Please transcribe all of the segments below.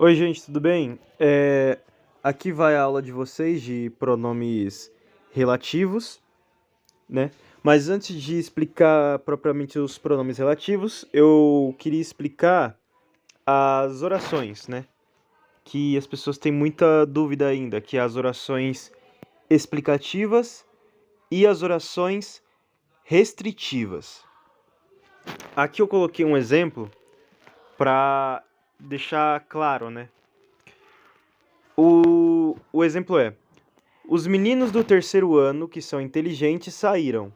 Oi, gente, tudo bem? Aqui vai a aula de vocês de pronomes relativos, né? Mas antes de explicar propriamente os pronomes relativos, eu queria explicar as orações, né? Que as pessoas têm muita dúvida ainda, que é as orações explicativas e as orações restritivas. Aqui eu coloquei um exemplo para deixar claro, né? O exemplo é: os meninos do terceiro ano que são inteligentes saíram.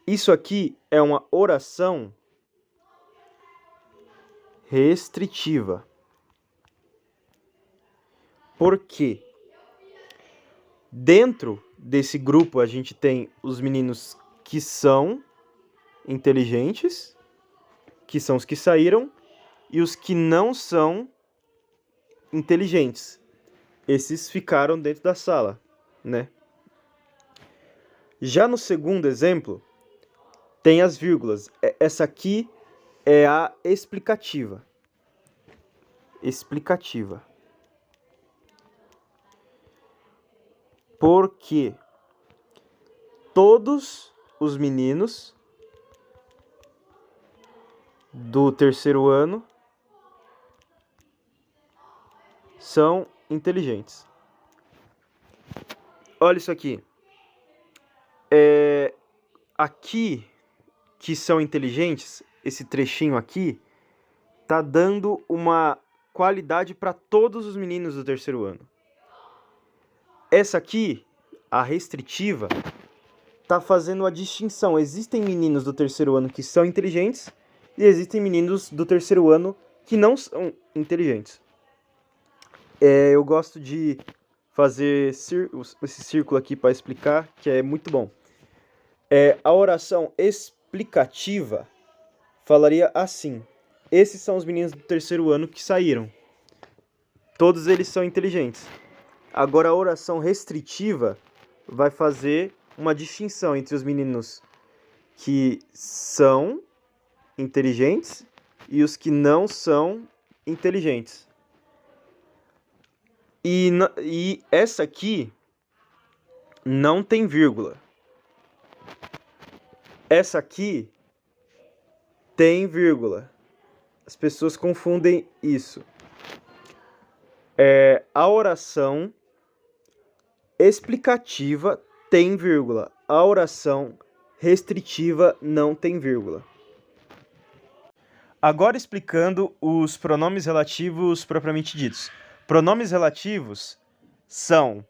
Isso aqui é uma oração restritiva. Por quê? Dentro desse grupo a gente tem os meninos que são inteligentes, que são os que saíram, e os que não são inteligentes. Esses ficaram dentro da sala, né? Já no segundo exemplo, tem as vírgulas. Essa aqui é a explicativa. Explicativa. Porque todos os meninos do terceiro ano são inteligentes. Olha isso aqui. Aqui, que são inteligentes, esse trechinho aqui, tá dando uma qualidade para todos os meninos do terceiro ano. Essa aqui, a restritiva, tá fazendo a distinção. Existem meninos do terceiro ano que são inteligentes e existem meninos do terceiro ano que não são inteligentes. Eu gosto de fazer esse círculo aqui para explicar, que é muito bom. A oração explicativa falaria assim: esses são os meninos do terceiro ano que saíram. Todos eles são inteligentes. Agora a oração restritiva vai fazer uma distinção entre os meninos que são inteligentes e os que não são inteligentes. E essa aqui não tem vírgula. Essa aqui tem vírgula. As pessoas confundem isso. A oração explicativa tem vírgula. A oração restritiva não tem vírgula. Agora explicando os pronomes relativos propriamente ditos. Pronomes relativos são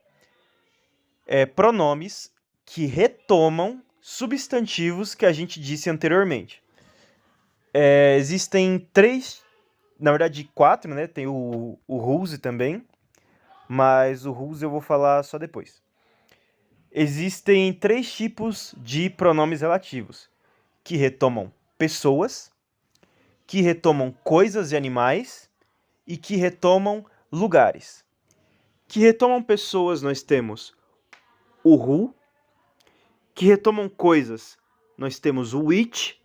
pronomes que retomam substantivos que a gente disse anteriormente. Existem três, na verdade 4, né? Tem o whose também, mas o whose eu vou falar só depois. Existem 3 tipos de pronomes relativos, que retomam pessoas, que retomam coisas e animais e que retomam lugares. Que retomam pessoas nós temos o who, que retomam coisas nós temos o which,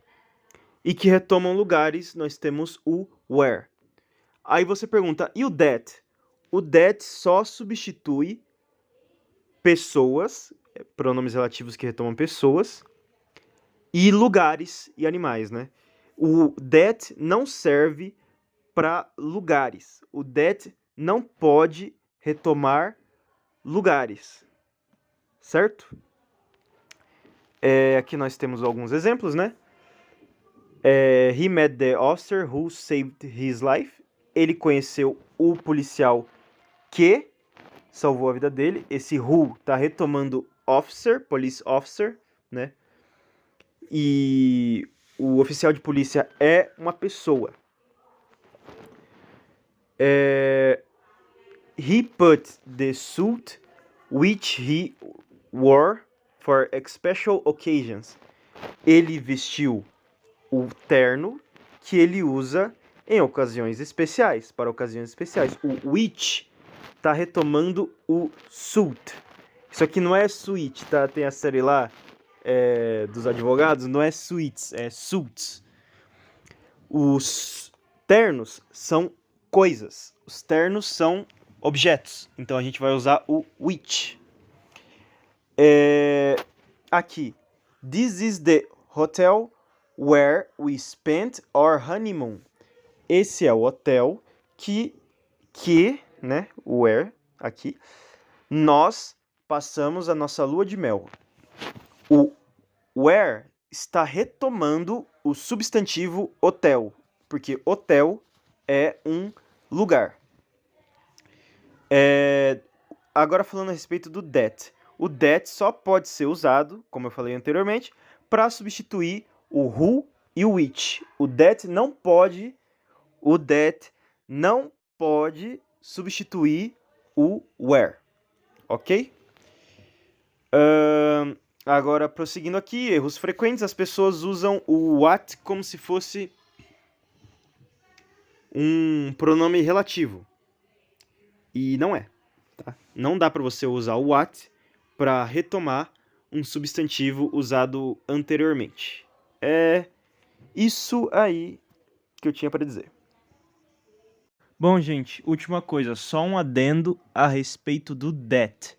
e que retomam lugares nós temos o where. Aí você pergunta, e o that? O that só substitui pessoas, pronomes relativos que retomam pessoas, e lugares e animais, né? O that não serve para lugares. O that não pode retomar lugares, certo? Aqui nós temos alguns exemplos, né? He met the officer who saved his life. Ele conheceu o policial que salvou a vida dele. Esse who tá retomando officer, police officer, né? E o oficial de polícia é uma pessoa. He put the suit which he wore for special occasions. Ele vestiu o terno que ele usa em ocasiões especiais, para ocasiões especiais. O which tá retomando o suit. Isso aqui não é suite, tá? Tem a série lá dos advogados, não é suites, é suits. Os ternos são coisas. Os ternos são objetos. Então a gente vai usar o which. Aqui. This is the hotel where we spent our honeymoon. Esse é o hotel que né, where, aqui, nós passamos a nossa lua de mel. O where está retomando o substantivo hotel, porque hotel é um lugar. Agora falando a respeito do that. O that só pode ser usado, como eu falei anteriormente, para substituir o who e o which. O that não pode substituir o where, ok? Agora, prosseguindo aqui, erros frequentes, as pessoas usam o what como se fosse um pronome relativo. E não é. Tá? Não dá para você usar o what para retomar um substantivo usado anteriormente. É isso aí que eu tinha para dizer. Bom, gente, última coisa, só um adendo a respeito do that.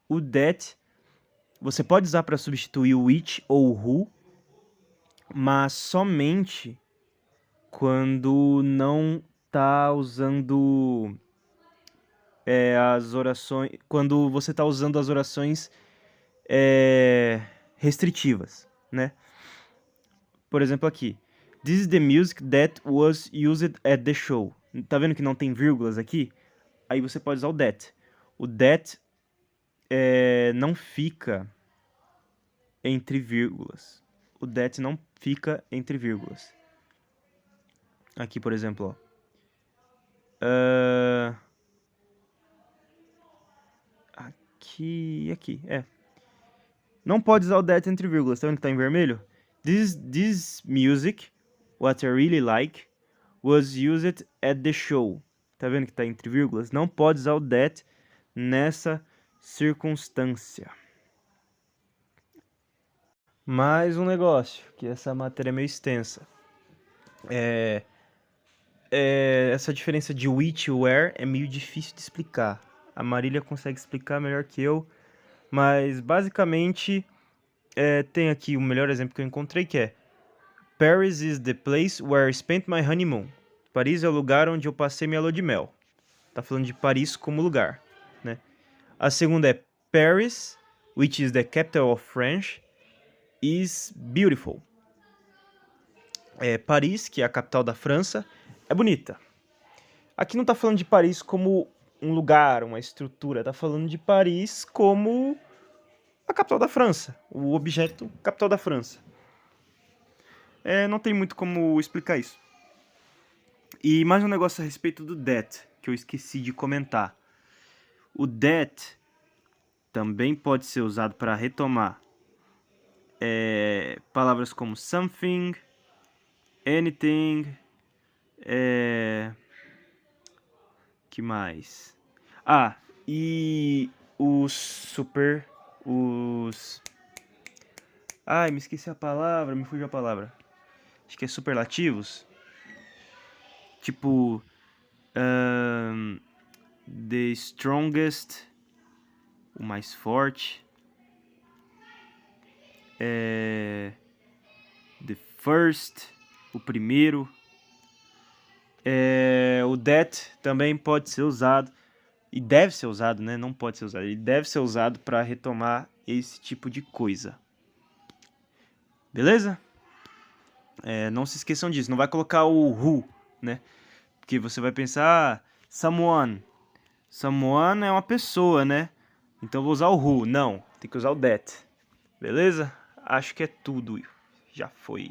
O that você pode usar para substituir o which ou o who, mas somente quando não está usando as orações, quando você está usando as orações restritivas, né? Por exemplo, aqui, this is the music that was used at the show. Tá vendo que não tem vírgulas aqui? Aí você pode usar o that. O that não fica entre vírgulas. O that não fica entre vírgulas. Aqui, por exemplo, ó. Aqui, Não pode usar o that entre vírgulas, tá vendo que tá em vermelho? This music, what I really like, was used at the show. Tá vendo que tá entre vírgulas? Não pode usar o that nessa circunstância. Mais um negócio, que essa matéria é meio extensa. Essa diferença de which e where é meio difícil de explicar. A Marília consegue explicar melhor que eu, mas basicamente tem aqui o melhor exemplo que eu encontrei, que é Paris is the place where I spent my honeymoon. Paris é o lugar onde eu passei minha lua de mel. Tá falando de Paris como lugar, né? A segunda é Paris, which is the capital of France, is beautiful. Paris, que é a capital da França, é bonita. Aqui não tá falando de Paris como um lugar, uma estrutura. Tá falando de Paris como a capital da França. O objeto capital da França. Não tem muito como explicar isso. E mais um negócio a respeito do that, que eu esqueci de comentar. O that também pode ser usado para retomar palavras como something, anything, que mais? E me esqueci a palavra, me fugiu a palavra. Acho que é superlativos. Tipo, the strongest, o mais forte. The first, o primeiro. O that também pode ser usado, e deve ser usado, né? Não pode ser usado, ele deve ser usado para retomar esse tipo de coisa. Beleza? Não se esqueçam disso, não vai colocar o who, né? Porque você vai pensar, someone. Someone é uma pessoa, né? Então eu vou usar o who. Não, tem que usar o that. Beleza? Acho que é tudo. Já foi.